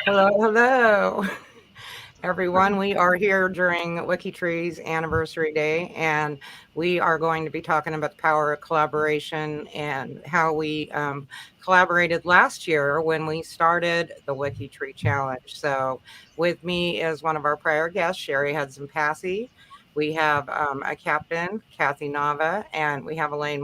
Hello, hello, everyone. We are here during WikiTrees Anniversary Day, and we are going to be talking about the power of collaboration and how we collaborated last year when we started the WikiTree Challenge. So, with me is one of our prior guests, Cheri Hudson Passey. We have a captain, Kathy Nava, and we have Elaine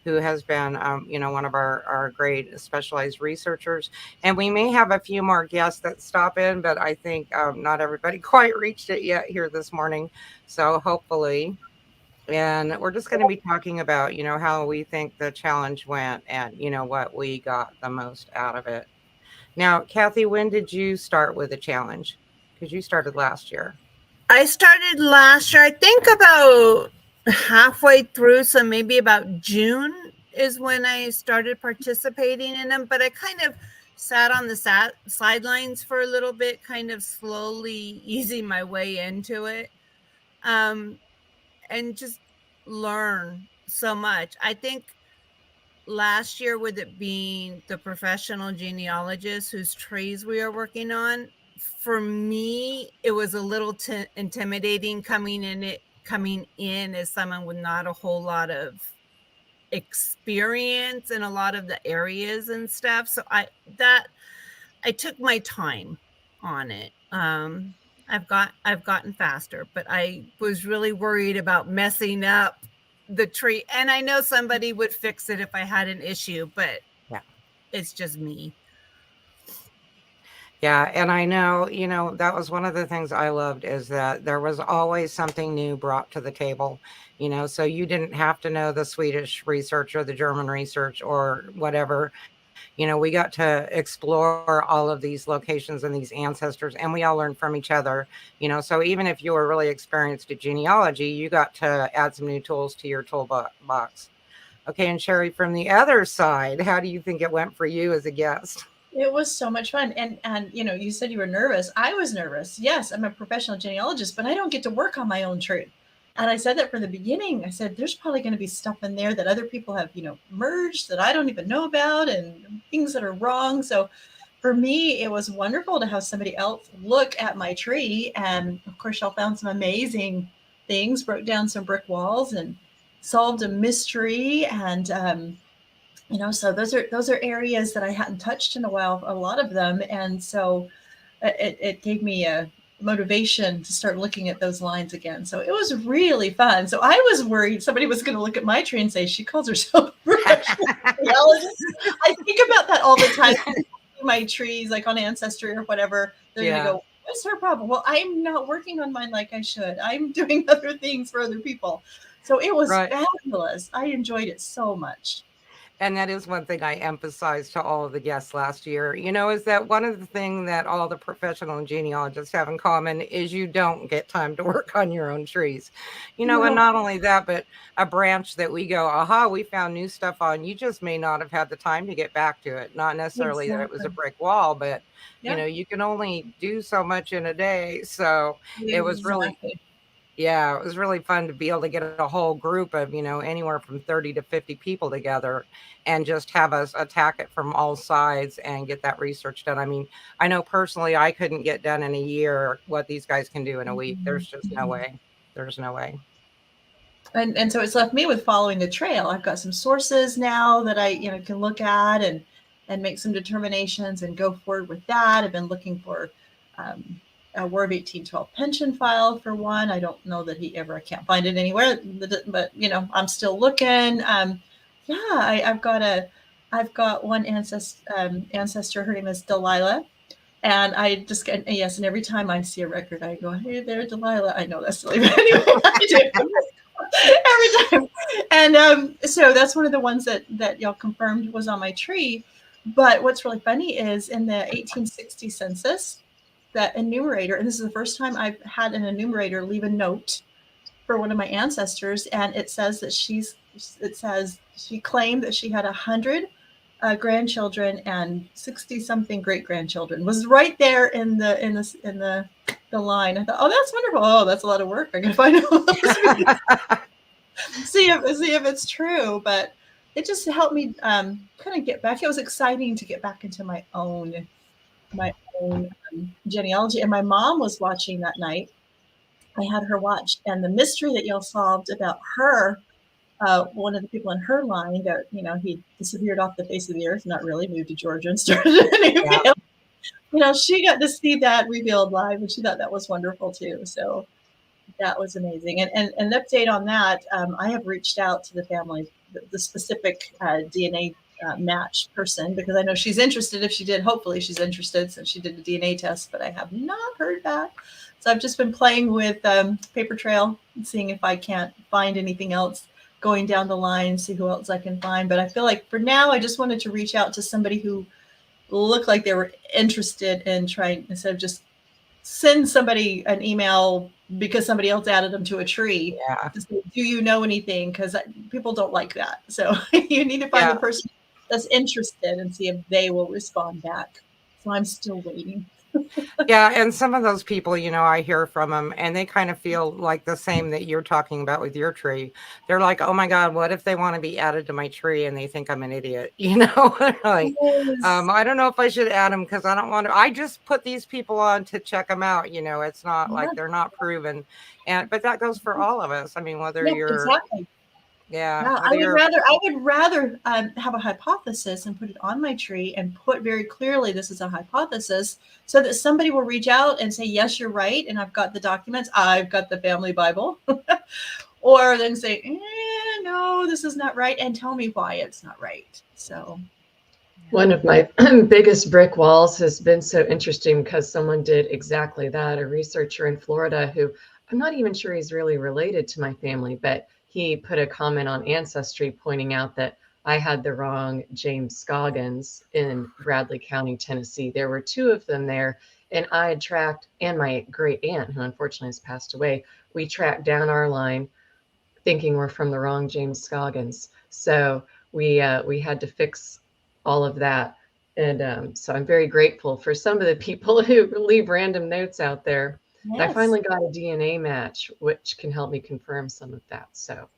who has been, one of our great specialized researchers. And we may have a few more guests that stop in, but I think not everybody quite reached it yet here this morning. So hopefully. And we're just going to be talking about, how we think the challenge went and, what we got the most out of it. Now, Kathy, when did you start with the challenge? Because you started last year. I started last year, I think about halfway through, so maybe about June is when I started participating in them. But I kind of sat on the sidelines for a little bit, kind of slowly easing my way into it, and just learn so much. I think last year, with it being the professional genealogists whose trees we are working on, for me it was a little intimidating coming in as someone with not a whole lot of experience in a lot of the areas and stuff. So I took my time on it. I've gotten faster, but I was really worried about messing up the tree. And I know somebody would fix it if I had an issue, but Yeah. it's just me. Yeah, and I know, that was one of the things I loved is that there was always something new brought to the table, so you didn't have to know the Swedish research or the German research or whatever. We got to explore all of these locations and these ancestors, and we all learned from each other, so even if you were really experienced at genealogy, you got to add some new tools to your toolbox. Okay, and Cheri, from the other side, how do you think it went for you as a guest? It was so much fun. And you said you were nervous. I was nervous. Yes, I'm a professional genealogist, but I don't get to work on my own tree. And I said that from the beginning. I said there's probably going to be stuff in there that other people have, merged that I don't even know about and things that are wrong. So for me, it was wonderful to have somebody else look at my tree. And of course, y'all found some amazing things, broke down some brick walls and solved a mystery. And so those are areas that I hadn't touched in a while, a lot of them. And so it gave me a motivation to start looking at those lines again. So it was really fun. So I was worried somebody was going to look at my tree and say she calls herself a professional genealogist. I think about that all the time. My trees, like on Ancestry or whatever, they're going to Yeah. go, what's her problem? Well, I'm not working on mine like I should. I'm doing other things for other people. So it was Right. fabulous. I enjoyed it so much. And that is one thing I emphasized to all of the guests last year, is that one of the things that all the professional genealogists have in common is you don't get time to work on your own trees. And No, not only that, but a branch that we go, aha, we found new stuff on, you just may not have had the time to get back to it. Not necessarily that it was a exactly. brick wall, but Yeah, you can only do so much in a day. So it was really exactly. yeah, it was really fun to be able to get a whole group of, anywhere from 30 to 50 people together and just have us attack it from all sides and get that research done. I mean, I know personally I couldn't get done in a year what these guys can do in a week. There's just no way. There's no way. And so it's left me with following the trail. I've got some sources now that I can look at and make some determinations and go forward with that. I've been looking for a War of 1812 pension file for one. I don't know that I can't find it anywhere, but I'm still looking. Yeah, I've got one ancestor. Her name is Delilah. And I just get, yes, and every time I see a record, I go, hey there, Delilah. I know that's silly, but anyway, I do every time. And so that's one of the ones that y'all confirmed was on my tree. But what's really funny is in the 1860 census, that enumerator, and this is the first time I've had an enumerator leave a note for one of my ancestors, and it says that she claimed that she had 100 grandchildren and 60 something great grandchildren. Was right there in the line. I thought, oh, that's wonderful. Oh, that's a lot of work. I gotta find out. see if it's true. But it just helped me kind of get back. It was exciting to get back into my own Genealogy, and my mom was watching that night. I had her watch, and the mystery that y'all solved about her, one of the people in her line that, he disappeared off the face of the earth, not really, moved to Georgia and started a new family. She got to see that revealed live, and she thought that was wonderful too. So that was amazing. And an update on that, I have reached out to the family, the specific DNA match person, because I know she's interested. If she did, hopefully she's interested since she did a DNA test, but I have not heard back. So I've just been playing with paper trail and seeing if I can't find anything else going down the line, see who else I can find. But I feel like for now, I just wanted to reach out to somebody who looked like they were interested in trying, instead of just send somebody an email because somebody else added them to a tree. Yeah. To say, do you know anything? Because people don't like that. So you need to find the person that's interested and see if they will respond back. So I'm still waiting. Yeah, and some of those people, I hear from them, and they kind of feel like the same that you're talking about with your tree. They're like, oh my God, what if they want to be added to my tree and they think I'm an idiot? Like, I don't know if I should add them because I don't want to. I just put these people on to check them out. It's not like they're not proven. But that goes for all of us. I mean, whether you're exactly. Yeah, I would rather have a hypothesis and put it on my tree and put very clearly this is a hypothesis, so that somebody will reach out and say, yes, you're right, and I've got the documents, I've got the family Bible, or then say, no, this is not right, and tell me why it's not right. So one of my biggest brick walls has been so interesting because someone did exactly that. A researcher in Florida who I'm not even sure he's really related to my family, but he put a comment on Ancestry pointing out that I had the wrong James Scoggins in Bradley County, Tennessee. There were two of them there, and I had tracked, and my great aunt, who unfortunately has passed away, we tracked down our line thinking we're from the wrong James Scoggins. So we had to fix all of that. And so I'm very grateful for some of the people who leave random notes out there. Yes. I finally got a DNA match, which can help me confirm some of that. So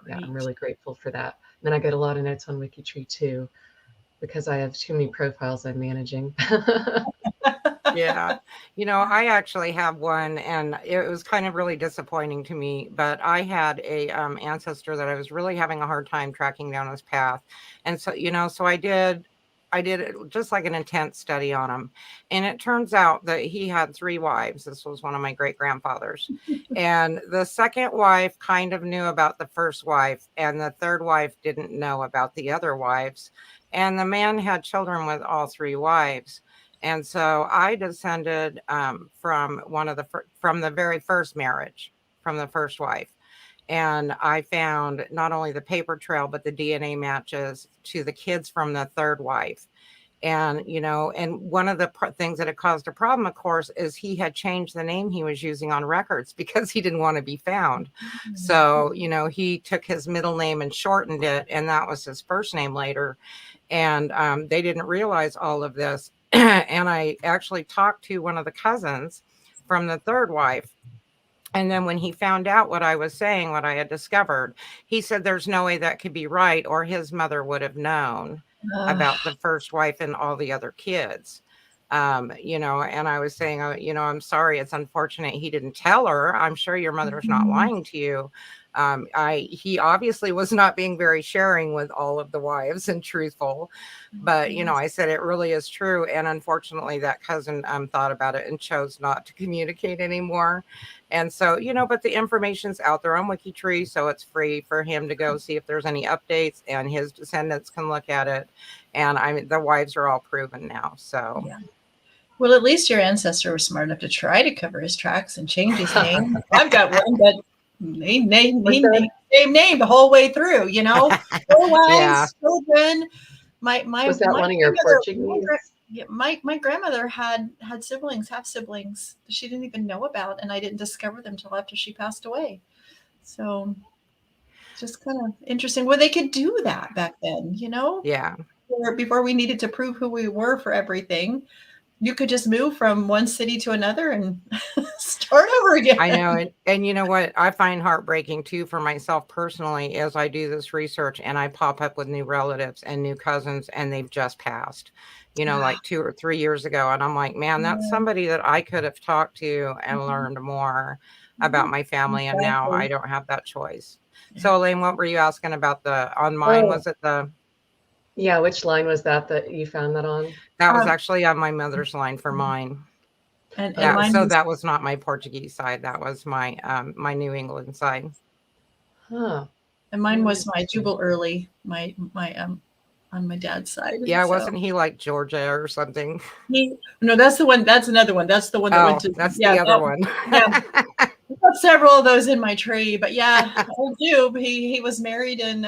yeah, I'm really grateful for that. And then I get a lot of notes on WikiTree too, because I have too many profiles I'm managing. Yeah. I actually have one, and it was kind of really disappointing to me, but I had a ancestor that I was really having a hard time tracking down his path. And so, so I did just like an intense study on him. And it turns out that he had 3 wives. This was one of my great grandfathers. And the second wife kind of knew about the first wife, and the third wife didn't know about the other wives. And the man had children with all 3 wives. And so I descended from from the very first marriage, from the first wife. And I found not only the paper trail, but the DNA matches to the kids from the third wife. And, and one of the things that it caused a problem, of course, is he had changed the name he was using on records because he didn't want to be found. So, he took his middle name and shortened it, and that was his first name later. And they didn't realize all of this. And I actually talked to one of the cousins from the third wife. And then when he found out what I was saying, what I had discovered, he said there's no way that could be right, or his mother would have known about the first wife and all the other kids. And I was saying, I'm sorry, it's unfortunate he didn't tell her. I'm sure your mother's not lying to you. He obviously was not being very sharing with all of the wives and truthful, but I said it really is true. And unfortunately that cousin thought about it and chose not to communicate anymore. And so, but the information's out there on WikiTree, so it's free for him to go see if there's any updates, and his descendants can look at it. And the wives are all proven now. So yeah. Well, at least your ancestor was smart enough to try to cover his tracks and change his name. I've got one, but same name the whole way through, 4 wives, children. Was that one of your Portuguese? My grandmother had siblings, half siblings she didn't even know about, and I didn't discover them till after she passed away. So just kind of interesting. Well, they could do that back then, Yeah. Before we needed to prove who we were for everything. You could just move from one city to another and start over again. I know. And you know what I find heartbreaking too for myself personally, as I do this research and I pop up with new relatives and new cousins, and they've just passed, like 2 or 3 years ago. And I'm like, man, that's somebody that I could have talked to and learned more about my family. And now I don't have that choice. So Elaine, what were you asking about on mine? Was it yeah, which line was that you found that on? That was actually on my mother's line for mine. And that was not my Portuguese side. That was my my New England side. Huh. And mine was my Jubal Early, my on my dad's side. Yeah, wasn't he like Georgia or something? No, that's the one. That's another one. That's the one that went to. That's the other one. Yeah, I've got several of those in my tree. But yeah, old Jube, he was married in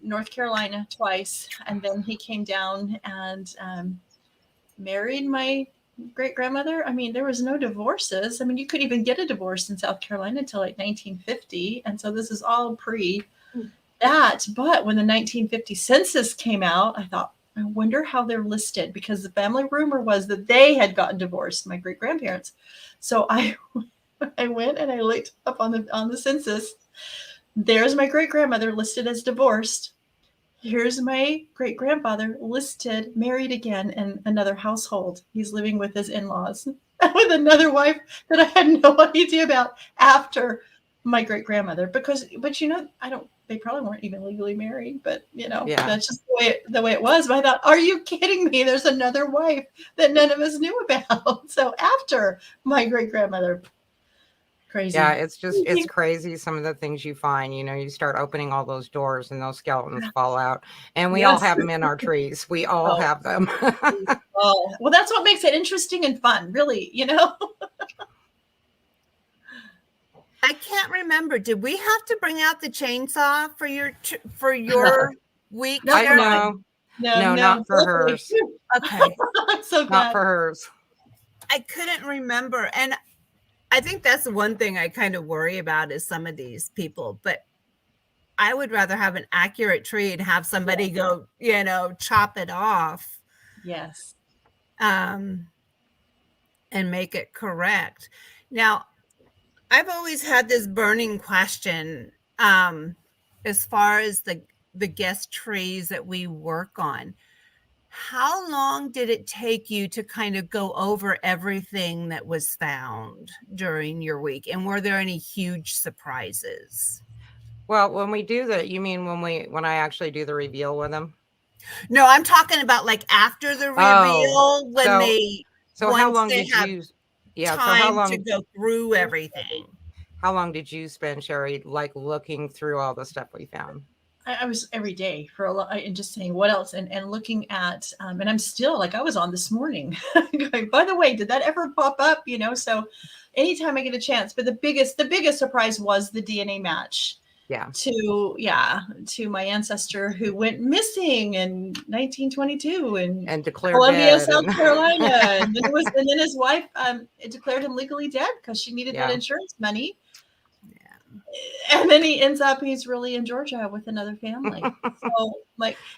North Carolina twice, and then he came down and married my great grandmother. I mean, there was no divorces. I mean, you couldn't even get a divorce in South Carolina until like 1950, and so this is all pre that. But when the 1950 census came out, I thought, I wonder how they're listed, because the family rumor was that they had gotten divorced, my great grandparents. So I went and I looked up on the census. There's my great grandmother listed as divorced. Here's my great grandfather listed married again in another household. He's living with his in-laws with another wife that I had no idea about after my great grandmother. But they probably weren't even legally married, but that's just the way it was. But I thought, are you kidding me? There's another wife that none of us knew about. So after my great grandmother. Crazy. Yeah, it's crazy some of the things you find. You start opening all those doors and those skeletons fall out. And we all have them in our trees. We all have them. Well, that's what makes it interesting and fun, really, I can't remember. Did we have to bring out the chainsaw for your week? No, not for hers. Okay. I'm so glad. Not for hers. I couldn't remember. And I think that's the one thing I kind of worry about is some of these people, but I would rather have an accurate tree and have somebody go, chop it off. Yes. And make it correct. Now, I've always had this burning question as far as the guest trees that we work on. How long did it take you to kind of go over everything that was found during your week? And were there any huge surprises? Well, when we do you mean when I actually do the reveal with them? No, I'm talking about like after the reveal So how long did you? Yeah. Time so how long to go through everything? How long did you spend, Cheri, like looking through all the stuff we found? I was every day for a lot, and just saying what else, and looking at, and I'm still like I was on this morning. Going, by the way, did that ever pop up? So anytime I get a chance. But the biggest surprise was the DNA match. Yeah. To my ancestor who went missing in 1922 and declared Columbia, dead South Carolina, and then his wife declared him legally dead because she needed that insurance money. And then he's really in Georgia with another family. So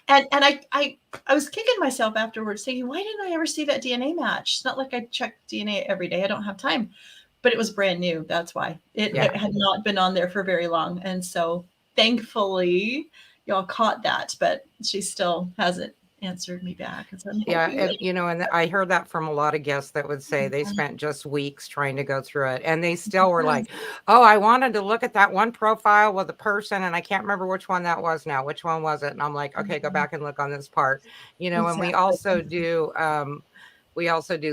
and I was kicking myself afterwards thinking, why didn't I ever see that DNA match? It's not like I check DNA every day. I don't have time, but it was brand new. That's why it had not been on there for very long. And so thankfully y'all caught that, but she still hasn't answered me back. And I heard that from a lot of guests that would say they spent just weeks trying to go through it, and they still were like, oh, I wanted to look at that one profile with a person, and I can't remember which one that was now. Which one was it? And I'm like, okay, go back and look on this part. And we also do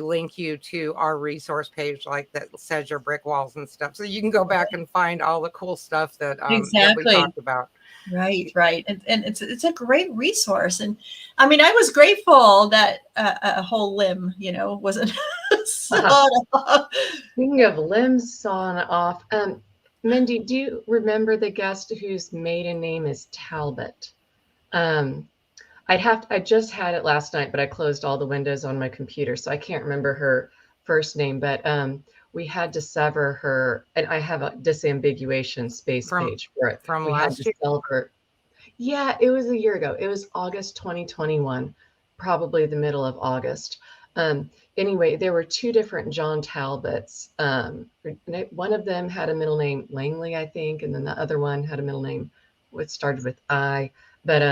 link you to our resource page, like that says your brick walls and stuff, so you can go back and find all the cool stuff that that we talked about. Right. And it's a great resource. And I mean, I was grateful that a whole limb, wasn't sawn off. Speaking of limbs sawn off, Mindy, do you remember the guest whose maiden name is Talbot? I just had it last night, but I closed all the windows on my computer, so I can't remember her first name, but we had to sever her, and I have a disambiguation space page for it. From we last had to sever. Yeah, it was a year ago. It was August 2021, probably the middle of August. Anyway, there were two different John Talbots. One of them had a middle name Lange, I think, and then the other one had a middle name which started with I. But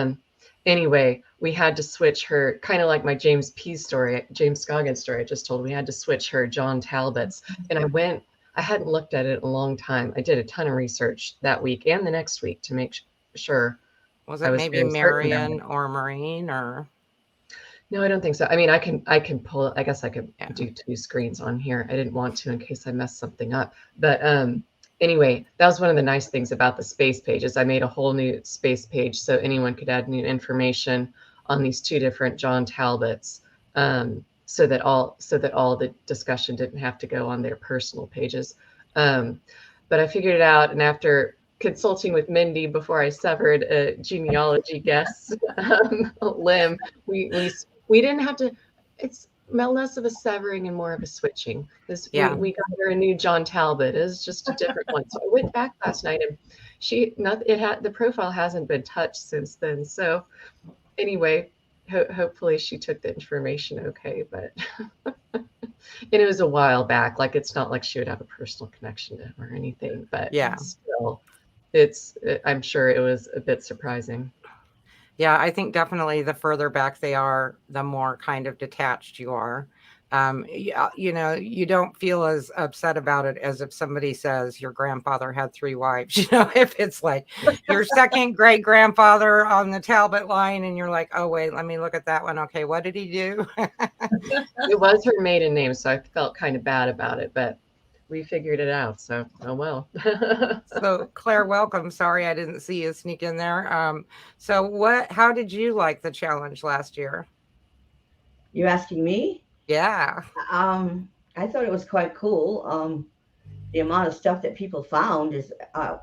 anyway, we had to switch her, kind of like my James Scoggins story I just told. We had to switch her John Talbot's. And I hadn't looked at it in a long time. I did a ton of research that week and the next week to make sure. Was I it was maybe very certain of it. Marion or Maureen or? No, I don't think so. I mean, I can pull, I guess I could Yeah. do 2 screens on here. I didn't want to in case I messed something up. But anyway, that was one of the nice things about the space pages. I made a whole new space page so anyone could add new information on these 2 different John Talbots, so that all the discussion didn't have to go on their personal pages. But I figured it out, and after consulting with Mindy before I severed a genealogy guest limb, we didn't have to. It's less of a severing and more of a switching, because Yeah. we got her a new John Talbot. It's just a different one. So I went back last night, and the profile hasn't been touched since then. So anyway, hopefully she took the information okay. But and it was a while back. Like, it's not like she would have a personal connection to him or anything. But Yeah. still, I'm sure it was a bit surprising. Yeah, I think definitely the further back they are, the more kind of detached you are. Yeah, you don't feel as upset about it as if somebody says your grandfather had 3 wives. If it's like your second great grandfather on the Talbot line, and you're like, oh wait, let me look at that one. Okay, what did he do? It was her maiden name, so I felt kind of bad about it, but we figured it out. So, oh well. So Claire, welcome. Sorry I didn't see you sneak in there. How did you like the challenge last year? You asking me? Yeah. I thought it was quite cool. The amount of stuff that people found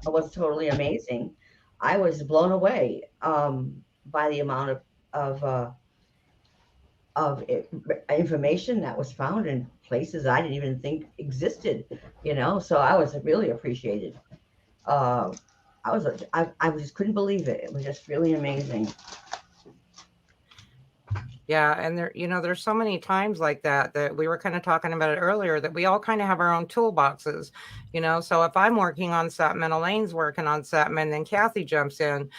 was totally amazing. I was blown away by the amount of information that was found in places I didn't even think existed. So I was really appreciated. I just couldn't believe it. It was just really amazing. Yeah, and there's so many times like that we were kind of talking about it earlier, that we all kind of have our own toolboxes, so if I'm working on something and Elaine's working on something and then Kathy jumps in,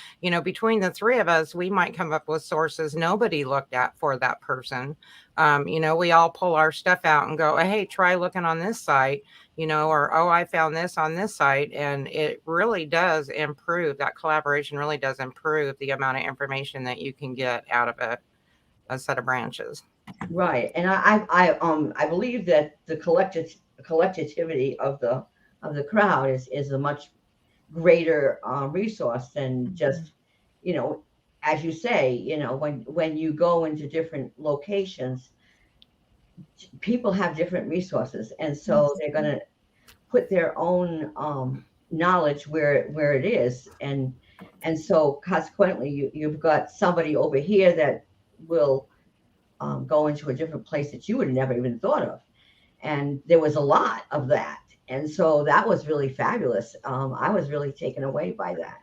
between the 3 of us, we might come up with sources nobody looked at for that person. We all pull our stuff out and go, hey, try looking on this site, or, oh, I found this on this site. And it really does improve, that collaboration really does improve the amount of information that you can get out of a set of branches. Right, and I believe that the collectivity of the crowd is a much greater resource than just, as you say, when you go into different locations, people have different resources, and so they're going to put their own knowledge where it is, and so consequently you've got somebody over here that will go into a different place that you would have never even thought of. And there was a lot of that. And so that was really fabulous. I was really taken away by that.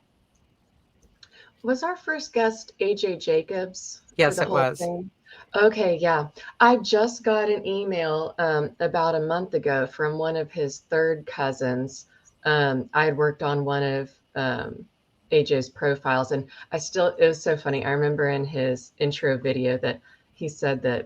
Was our first guest AJ Jacobs? Yes, it was. Thing? Okay, yeah. I just got an email about a month ago from one of his 3rd cousins. I had worked on one of AJ's profiles, and it was so funny. I remember in his intro video that he said that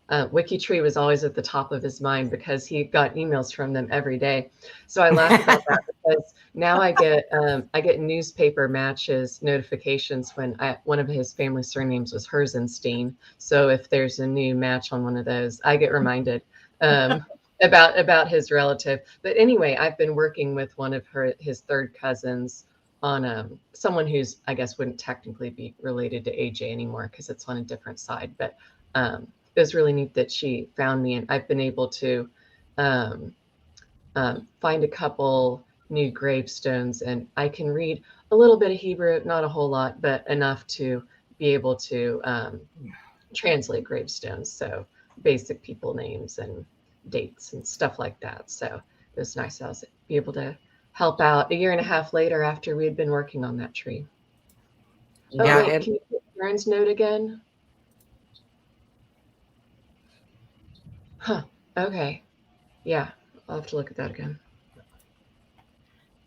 WikiTree was always at the top of his mind because he got emails from them every day. So I laughed about that because now I get newspaper matches notifications when one of his family surnames was Herzenstein. So if there's a new match on one of those, I get reminded about his relative. But anyway, I've been working with one of his 3rd cousins on someone who's, I guess, wouldn't technically be related to AJ anymore because it's on a different side. But it was really neat that she found me, and I've been able to find a couple new gravestones, and I can read a little bit of Hebrew, not a whole lot, but enough to be able to translate gravestones. So basic people names and dates and stuff like that. So it was nice. I was be able to help out a year and a half later after we had been working on that tree. Oh, Yeah, wait, can you put Karen's note again? Huh. Okay. Yeah, I'll have to look at that again.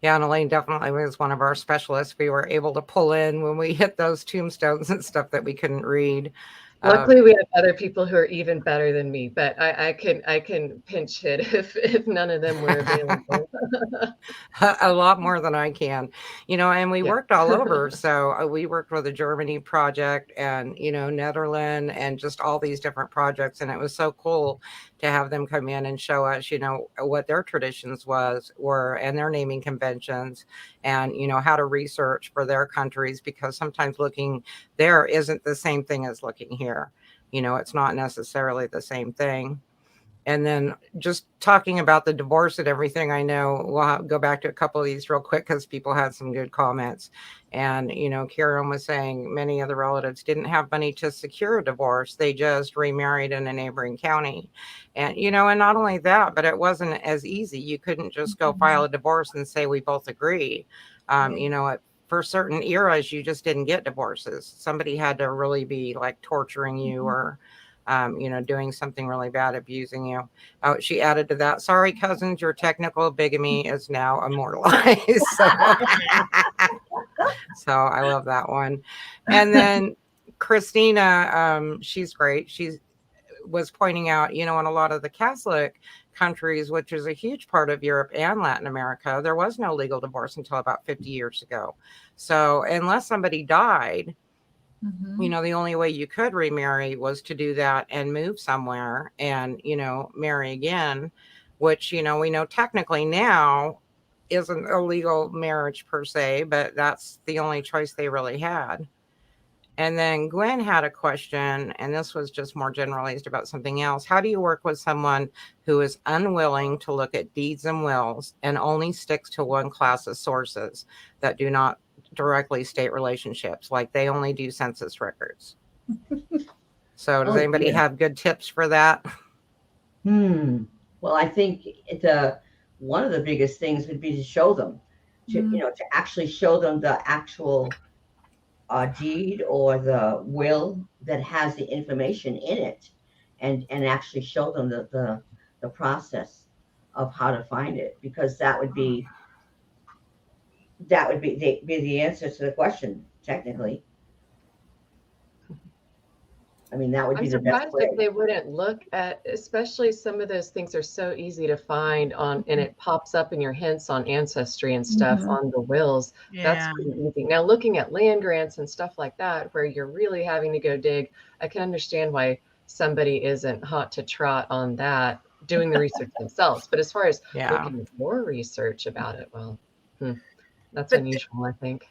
Yeah, and Elaine definitely was one of our specialists. We were able to pull in when we hit those tombstones and stuff that we couldn't read. Luckily, we have other people who are even better than me, but I can pinch hit if none of them were available. A lot more than I can, and we Yeah. worked all over. So we worked with the Germany project and, Netherlands and just all these different projects. And it was so cool to have them come in and show us, what their traditions were and their naming conventions and, how to research for their countries, because sometimes looking there isn't the same thing as looking here. It's not necessarily the same thing. And then just talking about the divorce and everything, I know we'll go back to a couple of these real quick because people had some good comments. And, Karen was saying many of the relatives didn't have money to secure a divorce. They just remarried in a neighboring county. And, and not only that, but it wasn't as easy. You couldn't just go file a divorce and say we both agree. For certain eras, you just didn't get divorces. Somebody had to really be like torturing you or doing something really bad, abusing you. Oh, she added to that, sorry, cousins, your technical bigamy is now immortalized. So I love that one. And then Christina, she's great. She was pointing out, in a lot of the Catholic countries, which is a huge part of Europe and Latin America, there was no legal divorce until about 50 years ago. So unless somebody died, the only way you could remarry was to do that and move somewhere and, marry again, which, we know technically now isn't a legal marriage per se, but that's the only choice they really had. And then Gwen had a question, and this was just more generalized about something else. How do you work with someone who is unwilling to look at deeds and wills and only sticks to one class of sources that do not directly state relationships, like they only do census records? So does anybody have good tips for that? Well, I think one of the biggest things would be to show them, to actually show them the actual deed or the will that has the information in it, and actually show them the process of how to find it, because that would be the answer to the question technically. I mean, that would be the best surprised way. if they wouldn't look at, especially some of those things are so easy to find on, and it pops up in your hints on Ancestry and stuff on the wills. That's pretty easy. Now, looking at land grants and stuff like that, where you're really having to go dig, I can understand why somebody isn't hot to trot on that, doing the research themselves. But as far as looking at more research about it, well, that's unusual, I think.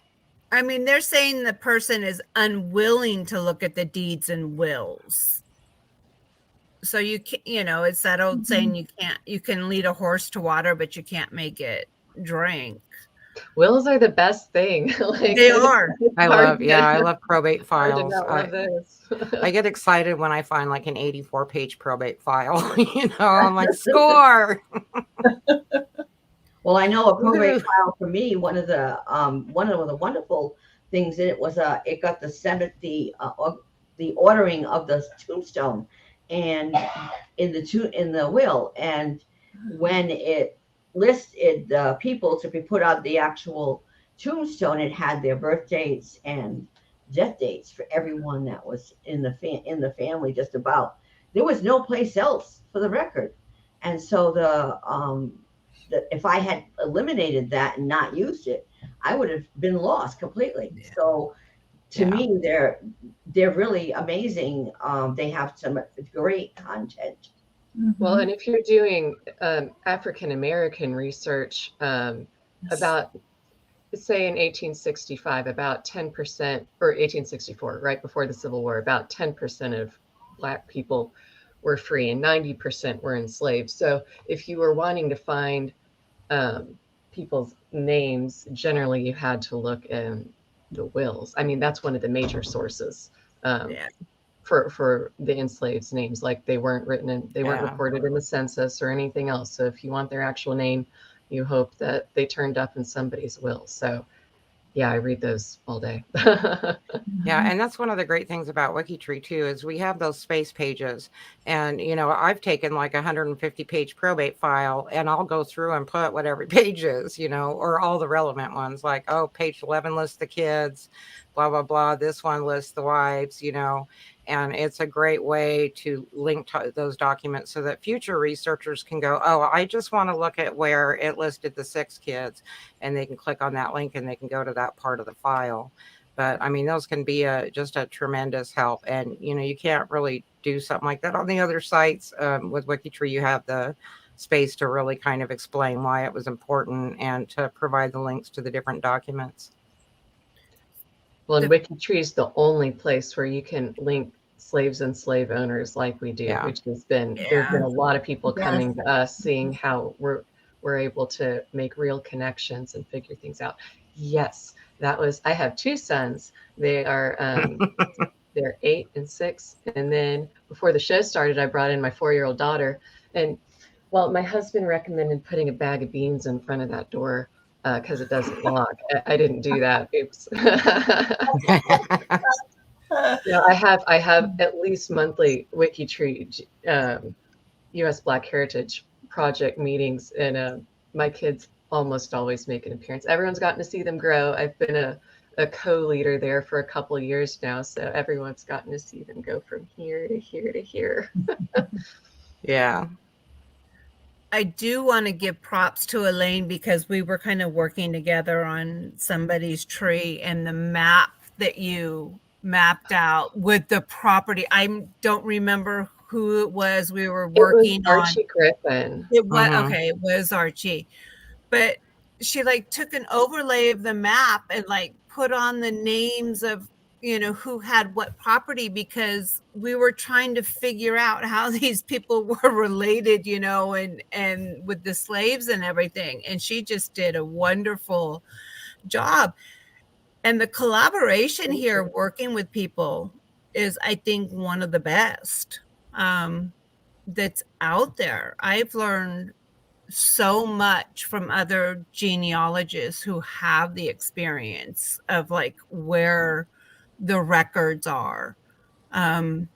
I mean, they're saying the person is unwilling to look at the deeds and wills. So you can, it's that old saying, you can lead a horse to water, but you can't make it drink. Wills are the best thing. They are. I love probate files. I get excited when I find like an 84-page probate file. I'm like, score. Well, I know a probate file for me. One of the wonderful things in it was it got the ordering of the tombstone, and in the will, and when it listed the people to be put on the actual tombstone, it had their birth dates and death dates for everyone that was in the family. Just about, there was no place else for the record, and so if I had eliminated that and not used it, I would have been lost completely. Yeah. So to me, they're really amazing. They have some great content. Well, and if you're doing African American research, about, say in 1865, about 10%, or 1864, right before the Civil War, about 10% of Black people were free and 90% were enslaved. So if you were wanting to find people's names, generally you had to look in the wills. I mean, that's one of the major sources for the enslaved names. Like they weren't recorded in the census or anything else. So if you want their actual name, you hope that they turned up in somebody's will. So Yeah, I read those all day. Yeah, and that's one of the great things about WikiTree too, is we have those space pages. And I've taken like 150-page probate file, and I'll go through and put what every page is, or all the relevant ones, like, oh, page 11 lists the kids, blah blah blah. This one lists the wives, and it's a great way to link to those documents so that future researchers can go, oh, I just want to look at where it listed the 6 kids, and they can click on that link and they can go to that part of the file. But I mean, those can be just a tremendous help. And, you can't really do something like that on the other sites. With WikiTree, you have the space to really kind of explain why it was important and to provide the links to the different documents. Well, and WikiTree is the only place where you can link slaves and slave owners like we do, Yeah. which has been, there's been a lot of people coming to us, seeing how we're able to make real connections and figure things out. Yes, I have 2 sons. They are, they're 8 and 6. And then before the show started, I brought in my 4-year-old daughter. And well, my husband recommended putting a bag of beans in front of that door because it doesn't lock. I didn't do that. Oops. I have at least monthly WikiTree U.S. Black Heritage Project meetings, and my kids almost always make an appearance. Everyone's gotten to see them grow. I've been a co-leader there for a couple of years now, so everyone's gotten to see them go from here to here to here. Yeah. I do want to give props to Elaine, because we were kind of working together on somebody's tree, and the map that you mapped out with the property. I don't remember who it was we were working on. Archie Griffin. It was okay. It was Archie, but she took an overlay of the map and put on the names of who had what property, because we were trying to figure out how these people were related, and with the slaves and everything. And she just did a wonderful job. And the collaboration here, working with people, is, I think, one of the best that's out there. I've learned so much from other genealogists who have the experience of where the records are, and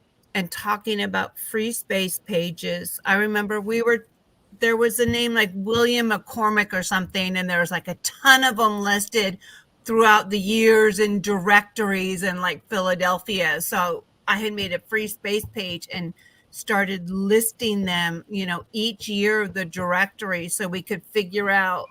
talking about free space pages. I remember there was a name like William McCormick or something, and there was a ton of them listed throughout the years in directories in Philadelphia. So I had made a free space page and started listing them, each year of the directory, so we could figure out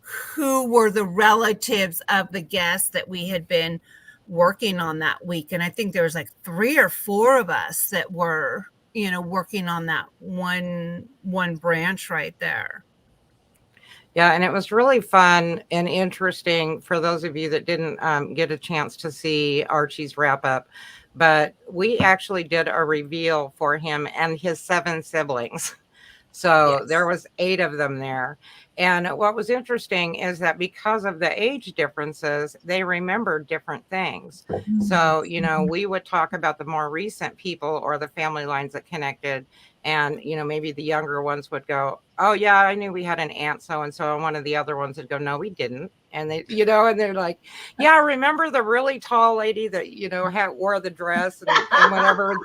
who were the relatives of the guests that we had been working on that week. And I think there was 3 or 4 of us that were, working on that one branch right there. Yeah, and it was really fun and interesting for those of you that didn't get a chance to see Archie's wrap up. But we actually did a reveal for him and his 7 siblings. So Yes. There was 8 of them there. And what was interesting is that because of the age differences, they remembered different things. So, we would talk about the more recent people or the family lines that connected. And, maybe the younger ones would go, oh, yeah, I knew we had an aunt so-and-so. And one of the other ones would go, no, we didn't. And they, and they're like, yeah, remember the really tall lady that, wore the dress and whatever.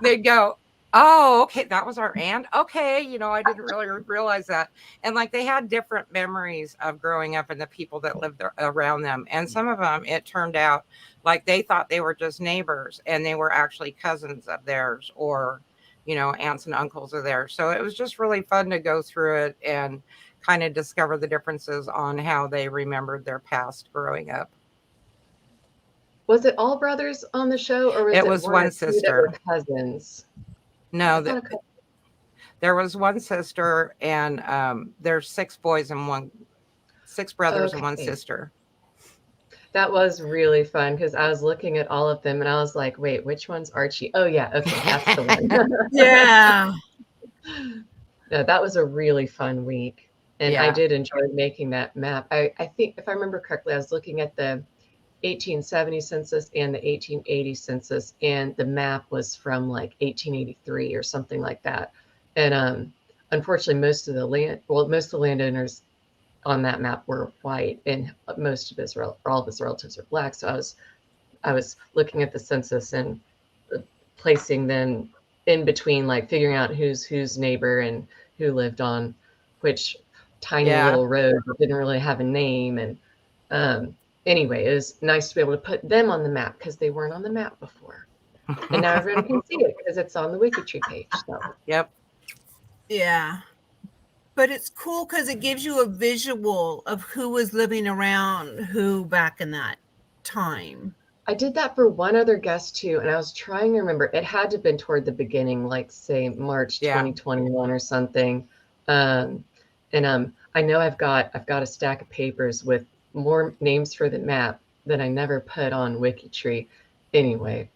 They'd go, oh, okay, that was our aunt. Okay, I didn't really realize that. And they had different memories of growing up and the people that lived around them. And some of them, it turned out they thought they were just neighbors, and they were actually cousins of theirs, or aunts and uncles of theirs. So it was just really fun to go through it and kind of discover the differences on how they remembered their past growing up. Was it all brothers on the show, or was it one sister? Cousins. No, there was one sister, and there's 6 boys and 6 brothers and 1 sister. That was really fun, because I was looking at all of them and I was like, wait, which one's Archie? Oh yeah, okay, that's the one. Yeah. No, that was a really fun week. And I did enjoy making that map. I think, if I remember correctly, I was looking at the 1870 census and the 1880 census, and the map was from 1883 or something like that. And unfortunately, most of the landowners on that map were white, and most of Israel, or all of his relatives, are black. So I was looking at the census and placing them in between, like figuring out who's neighbor and who lived on which tiny Yeah. little road that didn't really have a name. And anyway, it was nice to be able to put them on the map because they weren't on the map before. And now everyone can see it because it's on the WikiTree page. So. Yep. Yeah. But it's cool because it gives you a visual of who was living around who back in that time. I did that for one other guest too, and I was trying to remember. It had to have been toward the beginning, like say March 2021 or something. And I know I've got a stack of papers with more names for the map that I never put on WikiTree. Anyway.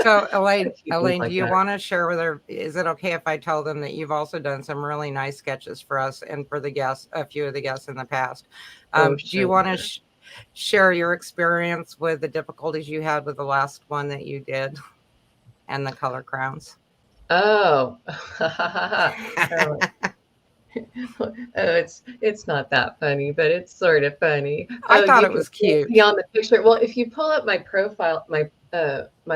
So Elaine, do you want to share with her? Is it okay if I tell them that you've also done some really nice sketches for us and for the guests, a few of the guests in the past? Do you want to share your experience with the difficulties you had with the last one that you did and the color crowns? Oh, it's not that funny, but it's sort of funny. I thought it was cute. Beyond the picture. Well, if you pull up my profile, my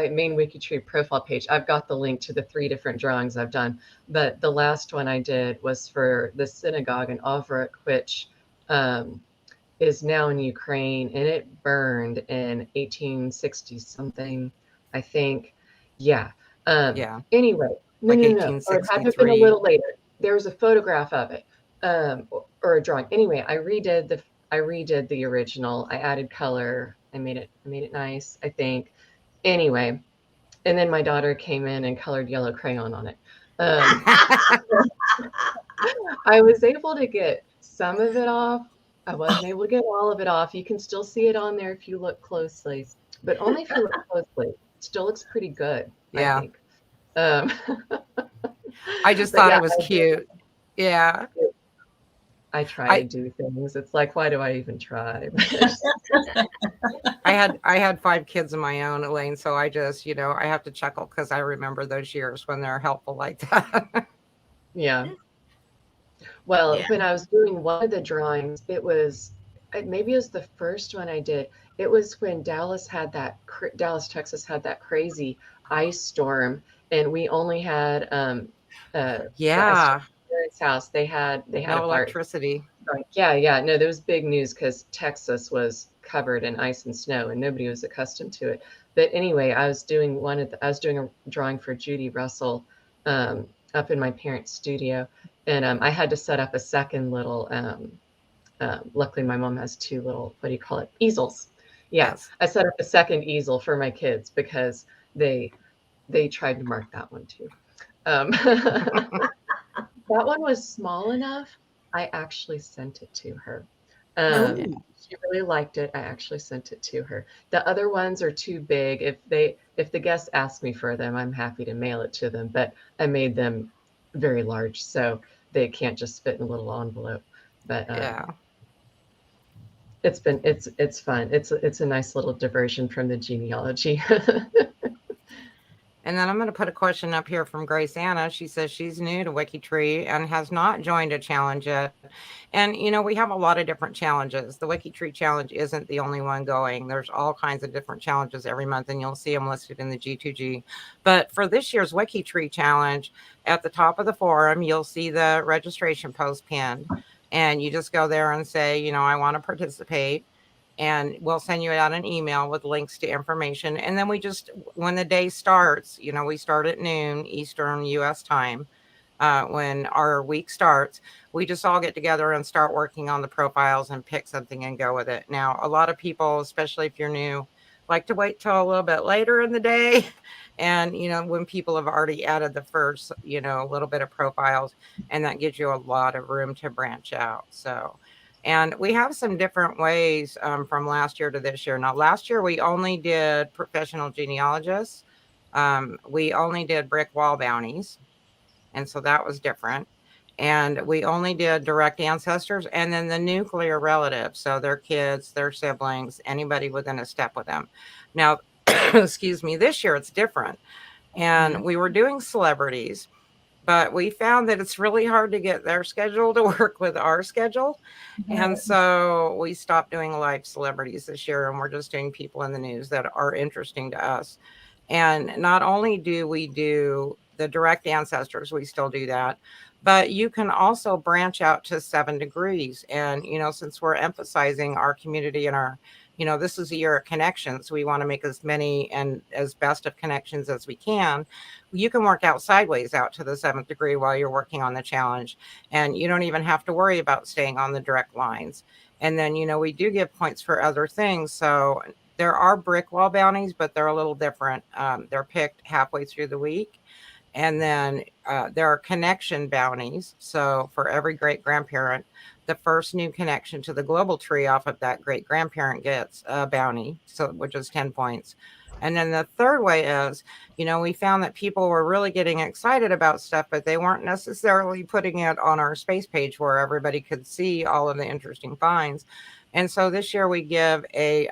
main WikiTree profile page, I've got the link to the 3 different drawings I've done. But the last one I did was for the synagogue in Ovruch, which is now in Ukraine, and it burned in 1860 something, I think. Yeah. Yeah. Anyway, no. Or it had to have been a little later. There was a photograph of it, or a drawing. Anyway, I redid the original. I added color. I made it nice, I think. Anyway, and then my daughter came in and colored yellow crayon on it. I was able to get some of it off. I wasn't able to get all of it off. You can still see it on there if you look closely, but only if you look closely. It still looks pretty good, yeah. I think. I just thought it was cute. Yeah. I try to do things. It's like, why do I even try? I had 5 kids of my own, Elaine. So I just, I have to chuckle because I remember those years when they're helpful like that. Yeah. Well, when I was doing one of the drawings, maybe it was the first one I did. It was when Dallas, Texas had that crazy ice storm, and we only had parents' house. They had no electricity. Yeah. No, there was big news because Texas was covered in ice and snow, and nobody was accustomed to it. But anyway, I was doing a drawing for Judy Russell up in my parents' studio, and I had to set up a second little. Luckily, my mom has 2 little, what do you call it, easels. Yeah, yes. I set up a second easel for my kids because they tried to mark that one too. That one was small enough. I actually sent it to her. She really liked it. I actually sent it to her. The other ones are too big. If the guests ask me for them, I'm happy to mail it to them. But I made them very large, so they can't just fit in a little envelope. But yeah, it's fun. It's a nice little diversion from the genealogy. And then I'm going to put a question up here from Grace Anna. She says she's new to WikiTree and has not joined a challenge yet. And, we have a lot of different challenges. The WikiTree challenge isn't the only one going. There's all kinds of different challenges every month, and you'll see them listed in the G2G. But for this year's WikiTree challenge, at the top of the forum, you'll see the registration post pinned. And you just go there and say, I want to participate. And we'll send you out an email with links to information. And then when the day starts, we start at noon Eastern US time. When our week starts, we just all get together and start working on the profiles and pick something and go with it. Now, a lot of people, especially if you're new, like to wait till a little bit later in the day. And, when people have already added the first, little bit of profiles, and that gives you a lot of room to branch out. And we have some different ways from last year to this year. Now, last year, we only did professional genealogists. We only did brick wall bounties. And so that was different. And we only did direct ancestors and then the nuclear relatives. So their kids, their siblings, anybody within a step with them. Now, excuse me, this year it's different. And we were doing celebrities. but we found that it's really hard to get their schedule to work with our schedule. And so we stopped doing live celebrities this year, and we're just doing people in the news that are interesting to us. And not only do we do the direct ancestors, we still do that, but you can also branch out to 7 degrees. And, since we're emphasizing our community and this is a year of connections, we want to make as many and as best of connections as we can. You can work out sideways out to the 7th degree while you're working on the challenge. And you don't even have to worry about staying on the direct lines. And then, we do give points for other things. So there are brick wall bounties, but they're a little different. They're picked halfway through the week. And then there are connection bounties. So for every great grandparent, the first new connection to the global tree off of that great grandparent gets a bounty, so which is 10 points. And then the third way is, we found that people were really getting excited about stuff, but they weren't necessarily putting it on our space page where everybody could see all of the interesting finds. And so this year we give a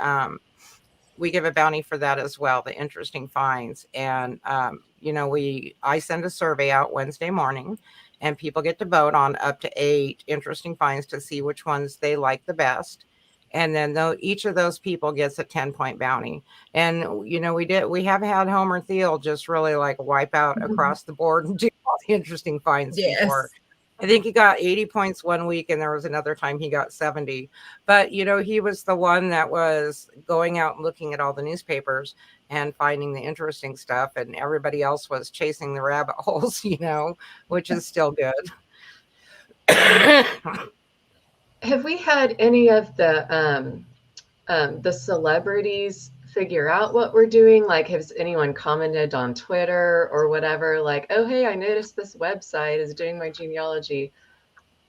bounty for that as well, the interesting finds. And I send a survey out Wednesday morning, and people get to vote on up to 8 interesting finds to see which ones they like the best. And then each of those people gets a 10-point bounty. And we have had Homer Thiel just really like wipe out across the board and do all the interesting finds before. I think he got 80 points one week, and there was another time he got 70. But, he was the one that was going out and looking at all the newspapers and finding the interesting stuff, and everybody else was chasing the rabbit holes, which is still good. Have we had any of the celebrities figure out what we're doing? Like, has anyone commented on Twitter or whatever? Like, oh, hey, I noticed this website is doing my genealogy.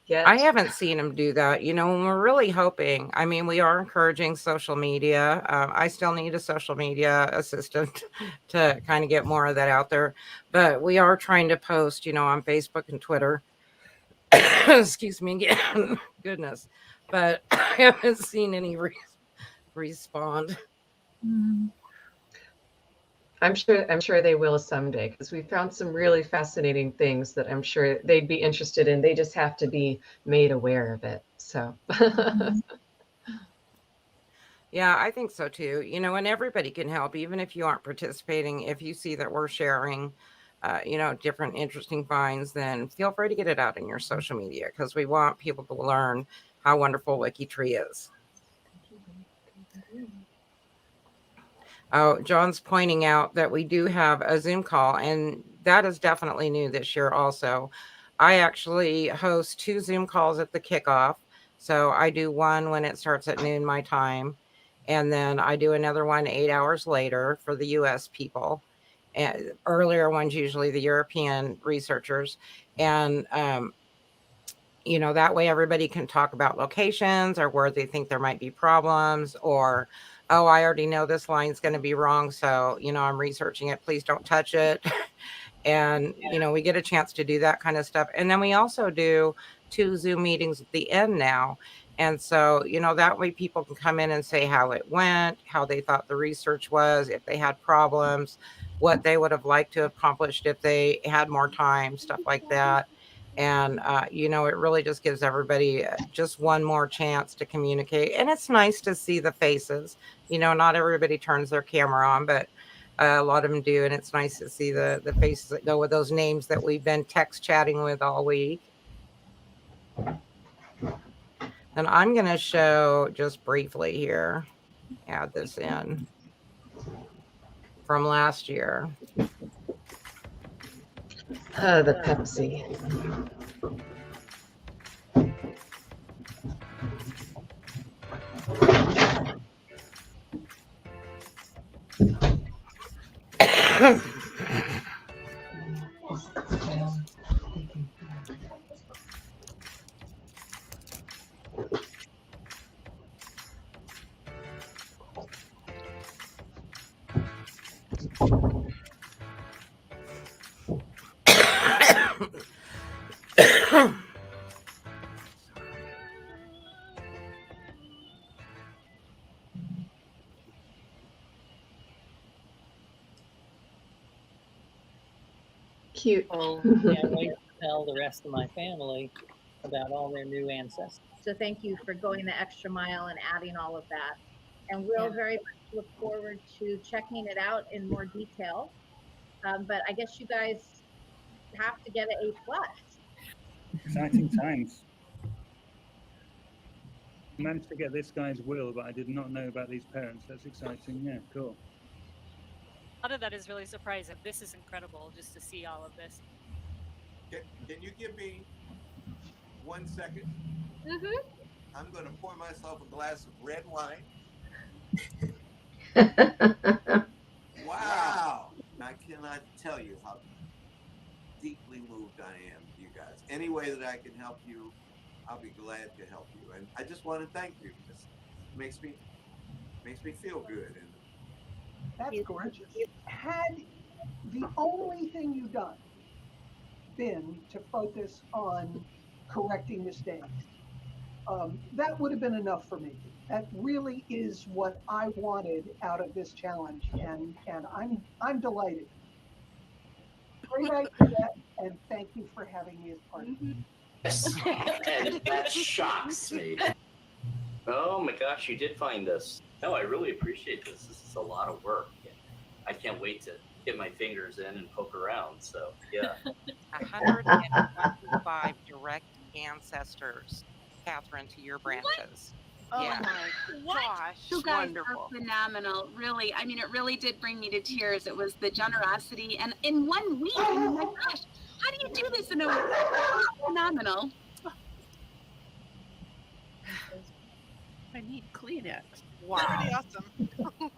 Yet? I haven't seen them do that. And we're really hoping. I mean, we are encouraging social media. I still need a social media assistant to kind of get more of that out there. But we are trying to post, on Facebook and Twitter. Excuse me again. Goodness. But I haven't seen any respond. I'm sure they will someday, because we found some really fascinating things that I'm sure they'd be interested in. They just have to be made aware of it. So Yeah, I think so too. And everybody can help, even if you aren't participating. If you see that we're sharing, different interesting finds, then feel free to get it out in your social media, because we want people to learn how wonderful WikiTree is. Oh, John's pointing out that we do have a Zoom call, and that is definitely new this year also. I actually host 2 Zoom calls at the kickoff. So I do one when it starts at noon my time, and then I do another one 8 hours later for the US people. And earlier ones, usually the European researchers. And that way everybody can talk about locations or where they think there might be problems, or, oh, I already know this line's going to be wrong, so, I'm researching it. Please don't touch it. And, we get a chance to do that kind of stuff. And then we also do 2 Zoom meetings at the end now. And so, that way people can come in and say how it went, how they thought the research was, if they had problems, what they would have liked to have accomplished if they had more time, stuff like that. And, it really just gives everybody just one more chance to communicate. And it's nice to see the faces. Not everybody turns their camera on, but a lot of them do. And it's nice to see the faces that go with those names that we've been text chatting with all week. And I'm going to show just briefly here, add this in from last year. the Pepsi. Cute. Oh, can't wait to tell the rest of my family about all their new ancestors. So thank you for going the extra mile and adding all of that. And we'll very much look forward to checking it out in more detail. But I guess you guys have to get an A+. Exciting times. I managed to get this guy's will, but I did not know about these parents. That's exciting. Yeah, cool. A lot of that is really surprising. This is incredible just to see all of this. Can you give me 1 second? I'm going to pour myself a glass of red wine. Wow. I cannot tell you how deeply moved I am, you guys. Any way that I can help you, I'll be glad to help you. And I just want to thank you. This makes me feel good. And that's gorgeous. Had the only thing you've done been to focus on correcting mistakes, that would have been enough for me. That really is what I wanted out of this challenge, and I'm delighted. Great idea, and thank you for having me as part of it. Yes, and that shocks me. Oh my gosh, you did find this. No, I really appreciate this. This is a lot of work. I can't wait to get my fingers in and poke around. So yeah. 125 direct ancestors, Catherine, to your branches. Oh Yeah. my gosh, You guys wonderful. are phenomenal. Really, I mean, it really did bring me to tears. It was the generosity, and in 1 week, oh my gosh, how do you do this in a week? Phenomenal. I need Kleenex. Wow. Pretty awesome.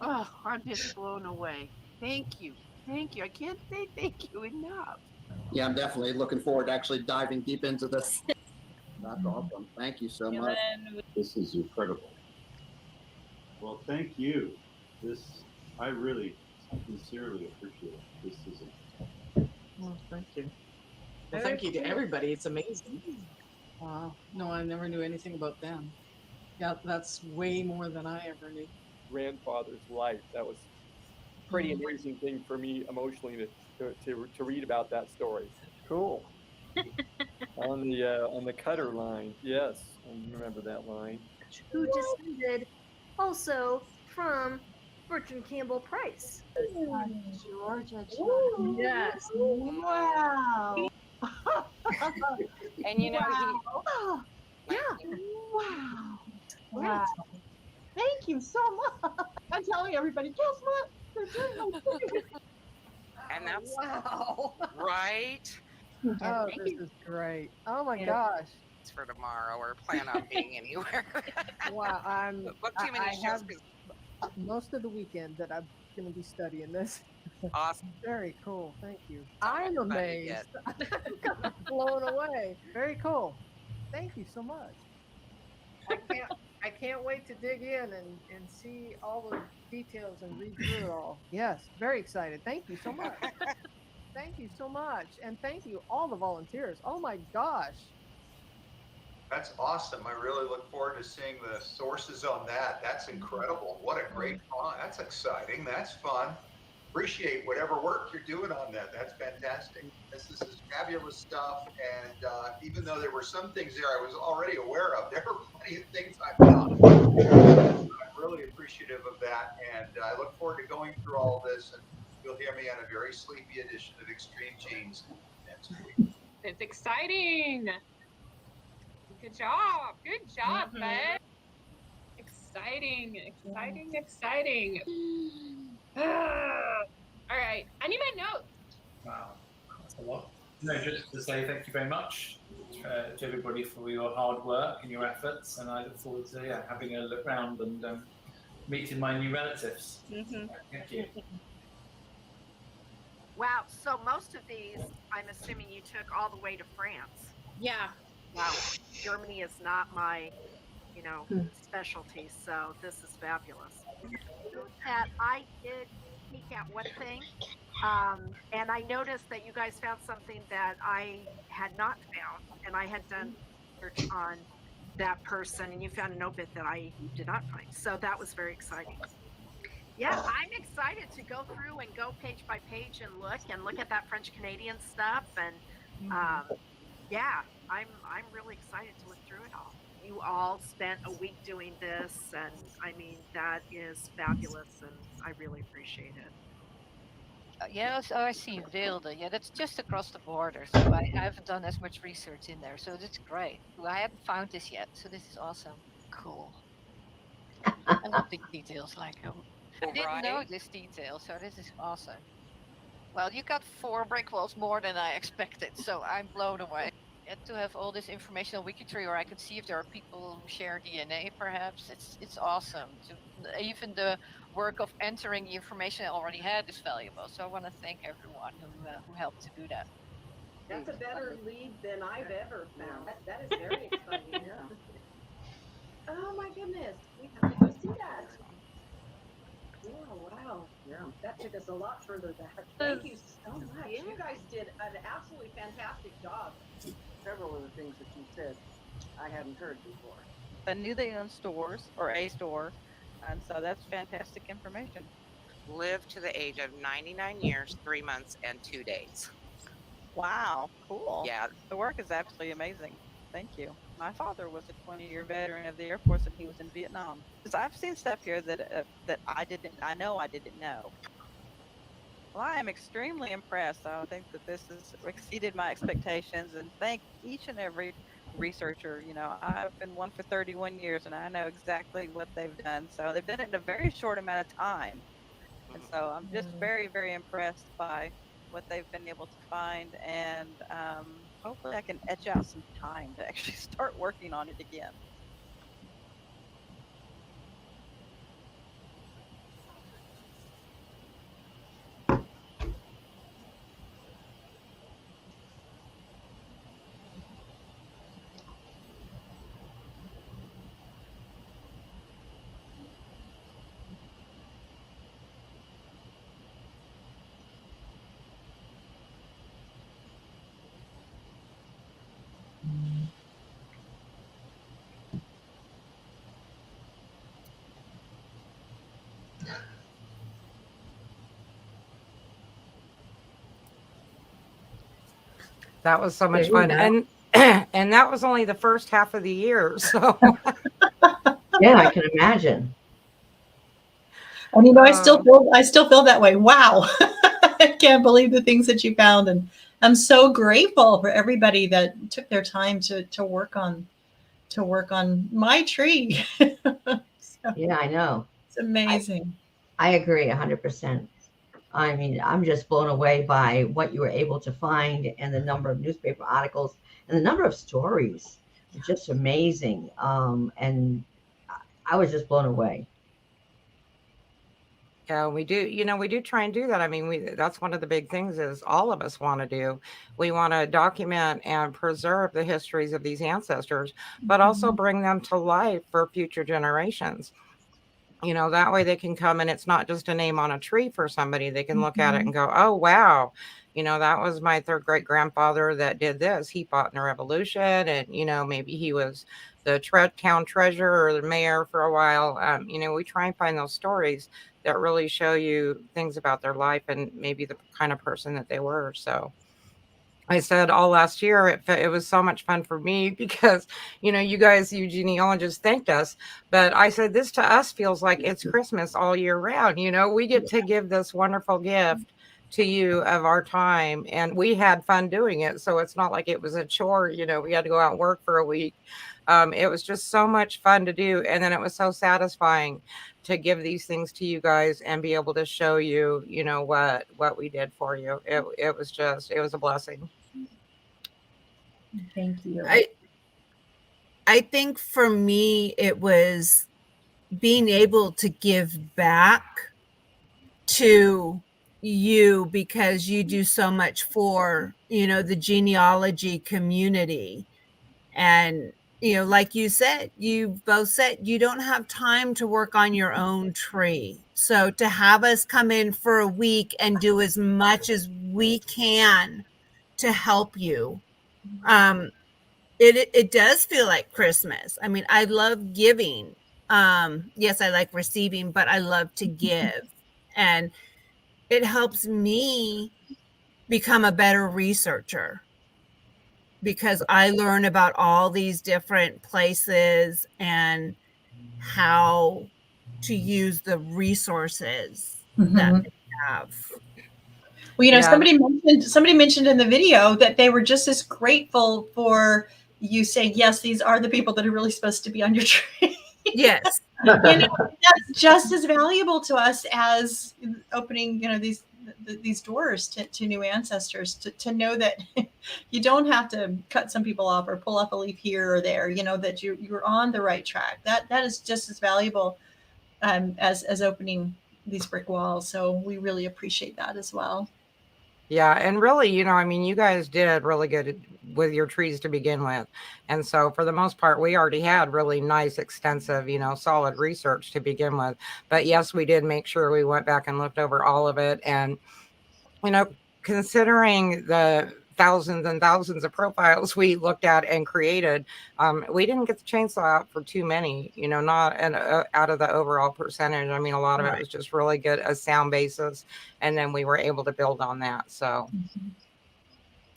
Oh, I'm just blown away. Thank you. Thank you. I can't say thank you enough. Yeah, I'm definitely looking forward to actually diving deep into this. That's awesome. Thank you so much. This is incredible. Well, thank you. I really sincerely appreciate it. This is Well, thank you. Well, thank you to everybody. It's amazing. Wow. No, I never knew anything about them. Yeah, that's way more than I ever knew. Grandfather's life. That was a pretty amazing thing for me emotionally to read about that story. Cool. on the cutter line, yes, I remember that line. Who descended also from Bertrand Campbell Price. Georgia. Yes. Wow. And you know, wow. Yeah. Wow. Wow. Thank you so much. I'm telling everybody, guess what? They're doing my thing. and that's Wow. right. Oh, this is great. Oh my gosh. It's for tomorrow or plan on being anywhere. Wow. Book too many I shows have 'cause- most of the weekend that I'm going to be studying this. Awesome. Very cool. Thank you. I'm Everybody amazed. I'm blown away. Very cool. Thank you so much. I can't wait to dig in and see all the details and read through it all. Yes, very excited. Thank you so much. Thank you so much. And thank you all the volunteers. Oh my gosh. That's awesome. I really look forward to seeing the sources on that. That's incredible. What a great fun. That's exciting. That's fun. Appreciate whatever work you're doing on that. That's fantastic. This is fabulous stuff. And even though there were some things there I was already aware of, there were plenty of things I've done. I'm really appreciative of that. And I look forward to going through all of this. And you'll hear me on a very sleepy edition of Extreme Genes next week. It's exciting. Good job. Good job, bud. Exciting, exciting, exciting. All right. I need my notes. Wow, that's a lot. No, just to say thank you very much to everybody for your hard work and your efforts, and I look forward to having a look around and meeting my new relatives. Thank you. Wow. So most of these, I'm assuming you took all the way to France. Yeah. Wow. Germany is not my, specialty, so this is fabulous. That I did peek at one thing, and I noticed that you guys found something that I had not found, and I had done research on that person, and you found an obit that I did not find. So that was very exciting. Yeah, I'm excited to go through and go page by page and look at that French Canadian stuff. And yeah, I'm really excited to look through it all. You all spent a week doing this, and I mean, that is fabulous, and I really appreciate it. Yes, I see Wilde. Yeah, that's just across the border. So I haven't done as much research in there. So that's great. I haven't found this yet. So this is awesome. Cool. I love these details. Like, I didn't know this detail. So this is awesome. Well, you got 4 brick walls more than I expected. So I'm blown away. And to have all this information on WikiTree, or I could see if there are people who share DNA, perhaps. It's awesome. Even the work of entering the information I already had is valuable. So I want to thank everyone who helped to do that. That's a better lead than I've ever found. That is very exciting. Oh my goodness, we have to go see that. Yeah, wow. Yeah. That took us a lot further back. Thank you so much. You guys did an absolutely fantastic job. Several of the things that you said I hadn't heard before. I knew they owned stores or a store, and so that's fantastic information. Lived to the age of 99 years, 3 months, and 2 days. Wow, cool. Yeah. The work is absolutely amazing. Thank you. My father was a 20-year veteran of the Air Force, and he was in Vietnam. Because I've seen stuff here that I didn't know. Well, I am extremely impressed. I think that this has exceeded my expectations, and thank each and every researcher. I've been one for 31 years, and I know exactly what they've done. So they've done it in a very short amount of time. And so I'm just very, very impressed by what they've been able to find, and hopefully I can etch out some time to actually start working on it again. That was so much There you fun. go. And that was only the first half of the year. So Yeah, I can imagine. And I still feel that way. Wow. I can't believe the things that you found. And I'm so grateful for everybody that took their time to work on my tree. Yeah, I know. It's amazing. I agree 100%. I mean, I'm just blown away by what you were able to find and the number of newspaper articles and the number of stories. It's just amazing. And I was just blown away. Yeah, we do try and do that. I mean, that's one of the big things is all of us want to do. We want to document and preserve the histories of these ancestors, but also bring them to life for future generations. That way they can come and it's not just a name on a tree for somebody. They can look at it and go, oh, wow, that was my 3rd great grandfather that did this. He fought in the revolution, and, maybe he was the town treasurer or the mayor for a while. We try and find those stories that really show you things about their life and maybe the kind of person that they were. So I said all last year, it was so much fun for me because, you guys, you genealogists thanked us. But I said, this to us feels like it's Christmas all year round. We get to give this wonderful gift to you of our time. And we had fun doing it. So it's not like it was a chore. We had to go out and work for a week. It was just so much fun to do. And then it was so satisfying to give these things to you guys and be able to show you, what we did for you. It was a blessing. Thank you. I think for me, it was being able to give back to you because you do so much for, the genealogy community. And, like you both said, you don't have time to work on your own tree. So to have us come in for a week and do as much as we can to help you, it does feel like Christmas. I mean, I love giving. Yes, I like receiving, but I love to give. And it helps me become a better researcher because I learn about all these different places and how to use the resources that Mhm. they have. Well, you know, Yeah. somebody mentioned in the video that they were just as grateful for you saying, yes, these are the people that are really supposed to be on your tree. Yes. You know, that's just as valuable to us as opening, you know, these doors to new ancestors, to know that you don't have to cut some people off or pull off a leaf here or there, you know, that you're on the right track. That is just as valuable as opening these brick walls. So we really appreciate that as well. Yeah, and really, you know, I mean, you guys did really good with your trees to begin with. And so for the most part, we already had really nice, extensive, you know, solid research to begin with. But yes, we did make sure we went back and looked over all of it. And, you know, considering the thousands and thousands of profiles we looked at and created, we didn't get the chainsaw out for too many, you know, not out of the overall percentage. I mean, a lot of it was just really good as sound basis, and then we were able to build on that. So,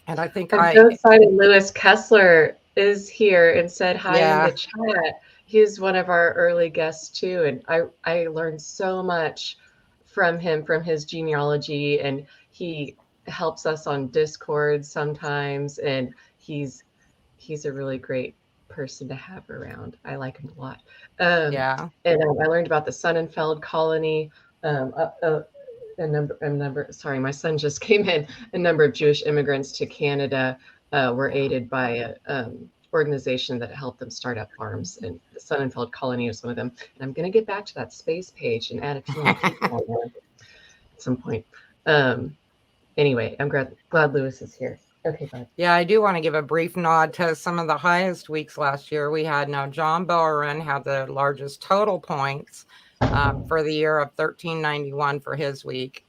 and I think I'm so excited. Lewis Kessler is here and said hi in Yeah. the chat. He's one of our early guests too, and I learned so much from him, from his genealogy, and he helps us on Discord sometimes, and he's a really great person to have around. I like him a lot. Yeah. And I learned about the Sonnenfeld colony. Sorry, my son just came in. A number of Jewish immigrants to Canada were aided by an organization that helped them start up farms, and the Sonnenfeld colony was one of them. And I'm going to get back to that space page and add a few more people on there at some point. Anyway, I'm glad Lewis is here. Okay, bye. Yeah, I do want to give a brief nod to some of the highest weeks last year. We had now John Bowen had the largest total points for the year of 1391 for his week.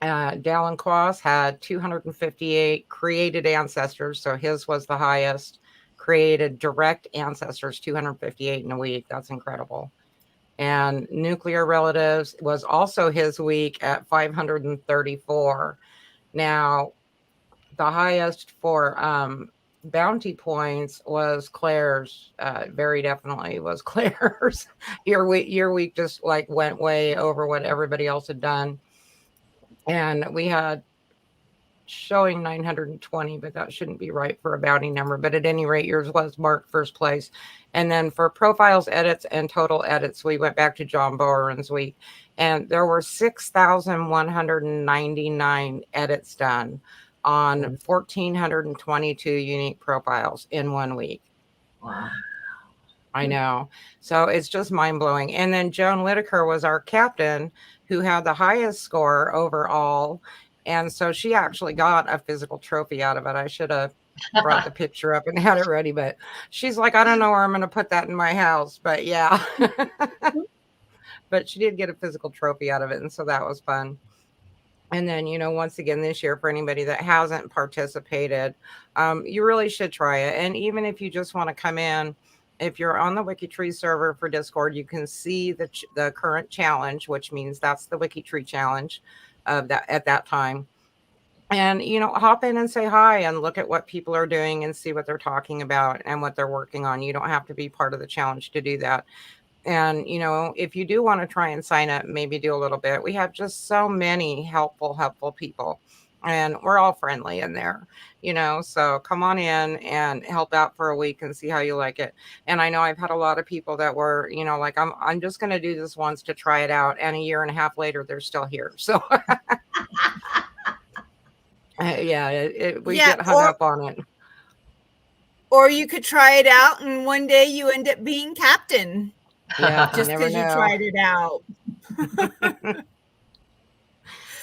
Dallin Quas had 258 created ancestors, so his was the highest. Created direct ancestors, 258 in a week. That's incredible. And nuclear relatives was also his week at 534. Now, the highest for bounty points was Claire's. Very definitely was Claire's. Your week just like went way over what everybody else had done. And we had showing 920, but that shouldn't be right for a bounty number. But at any rate, yours was marked first place. And then for profiles, edits, and total edits, we went back to John Bowen's week. And there were 6,199 edits done on 1,422 unique profiles in 1 week. Wow. I know. So it's just mind blowing. And then Joan Whitaker was our captain who had the highest score overall. And so she actually got a physical trophy out of it. I should have brought the picture up and had it ready, but she's like, I don't know where I'm going to put that in my house, but yeah. But she did get a physical trophy out of it. And so that was fun. And then, you know, once again, this year, for anybody that hasn't participated, you really should try it. And even if you just want to come in, if you're on the WikiTree server for Discord, you can see the current challenge, which means that's the WikiTree challenge of that at that time. And, you know, hop in and say hi and look at what people are doing and see what they're talking about and what they're working on. You don't have to be part of the challenge to do that. And, you know, if you do want to try and sign up, maybe do a little bit. We have just so many helpful people. And we're all friendly in there, you know, so come on in and help out for a week and see how you like it. And I know I've had a lot of people that were, you know, like, I'm just going to do this once to try it out. And a year and a half later, they're still here. So yeah, we get hung up on it. Or you could try it out and one day you end up being captain. Yeah, just because you tried it out.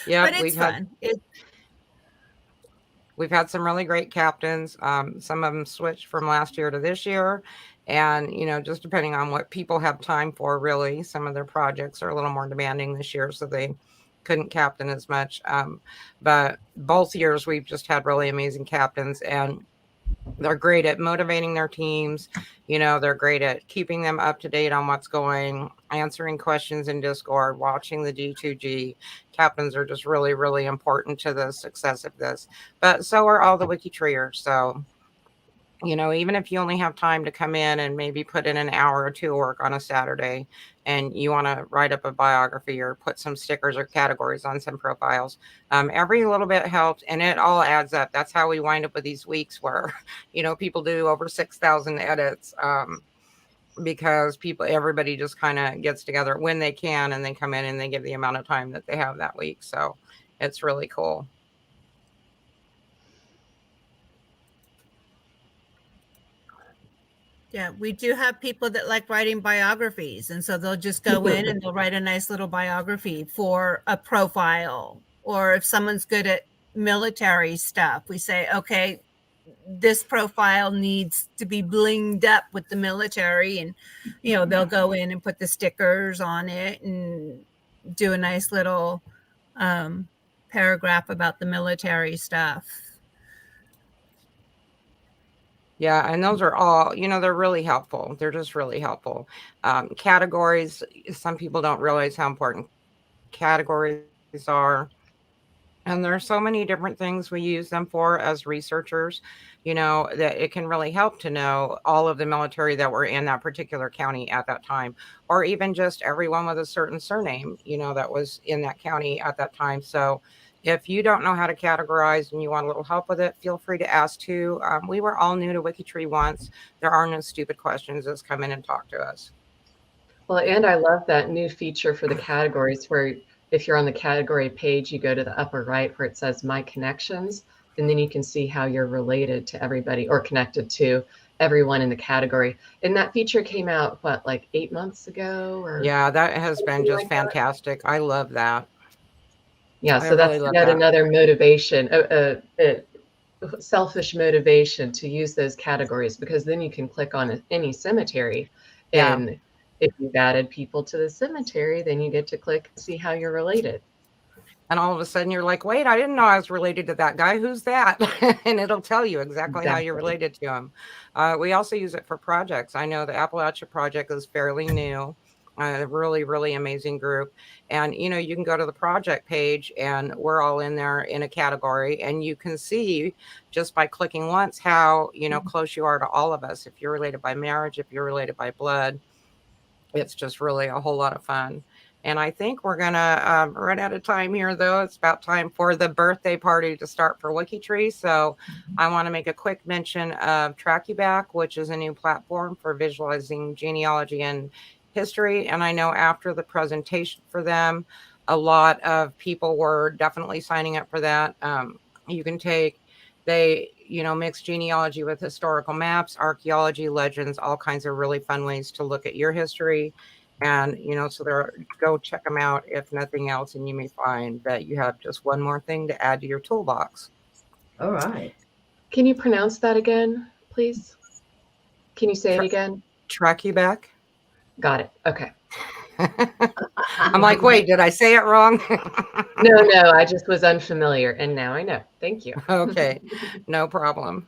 Yeah, but it's fun. We've had some really great captains. Some of them switched from last year to this year. And, you know, just depending on what people have time for, really, some of their projects are a little more demanding this year, so they couldn't captain as much. But both years, we've just had really amazing captains. And They're great at motivating their teams. They're great at keeping them up to date on what's going, answering questions in Discord, watching the G2G. Captains are just really, really important to the success of this. But so are all the WikiTreers. So, even if you only have time to come in and maybe put in an hour or two of work on a Saturday and you want to write up a biography or put some stickers or categories on some profiles, every little bit helps and it all adds up. That's how we wind up with these weeks where, people do over 6,000 edits because everybody just kind of gets together when they can and they come in and they give the amount of time that they have that week. So it's really cool. Yeah, we do have people that like writing biographies. And so they'll just go in and they'll write a nice little biography for a profile. Or if someone's good at military stuff, we say, okay, this profile needs to be blinged up with the military. And, they'll go in and put the stickers on it and do a nice little paragraph about the military stuff. Yeah, and those are all, they're really helpful. They're just really helpful. Categories, some people don't realize how important categories are. And there are so many different things we use them for as researchers, that it can really help to know all of the military that were in that particular county at that time, or even just everyone with a certain surname, that was in that county at that time. So if you don't know how to categorize and you want a little help with it, feel free to ask too. We were all new to WikiTree once. There are no stupid questions. Just come in and talk to us. Well, and I love that new feature for the categories where if you're on the category page, you go to the upper right where it says My Connections, and then you can see how you're related to everybody or connected to everyone in the category. And that feature came out, like 8 months ago? Yeah, that has been just fantastic. I love that. Yeah, so that's yet another motivation, selfish motivation to use those categories, because then you can click on any cemetery. And if you've added people to the cemetery, then you get to click and see how you're related. And all of a sudden you're like, wait, I didn't know I was related to that guy. Who's that? And it'll tell you exactly how you're related to him. We also use it for projects. I know the Appalachia project is fairly new. A really, really amazing group. And, you can go to the project page and we're all in there in a category and you can see just by clicking once how, close you are to all of us. If you're related by marriage, if you're related by blood, it's just really a whole lot of fun. And I think we're going to run out of time here, though. It's about time for the birthday party to start for WikiTree. So I want to make a quick mention of Track You Back, which is a new platform for visualizing genealogy and history. And I know after the presentation for them, a lot of people were definitely signing up for that. You can mix genealogy with historical maps, archaeology, legends, all kinds of really fun ways to look at your history. And, so go check them out if nothing else, and you may find that you have just one more thing to add to your toolbox. All right. Can you pronounce that again, please? Can you say it again? Track You Back. Got it. Okay. I'm like, wait, did I say it wrong? No, I just was unfamiliar, and now I know. Thank you. Okay, no problem.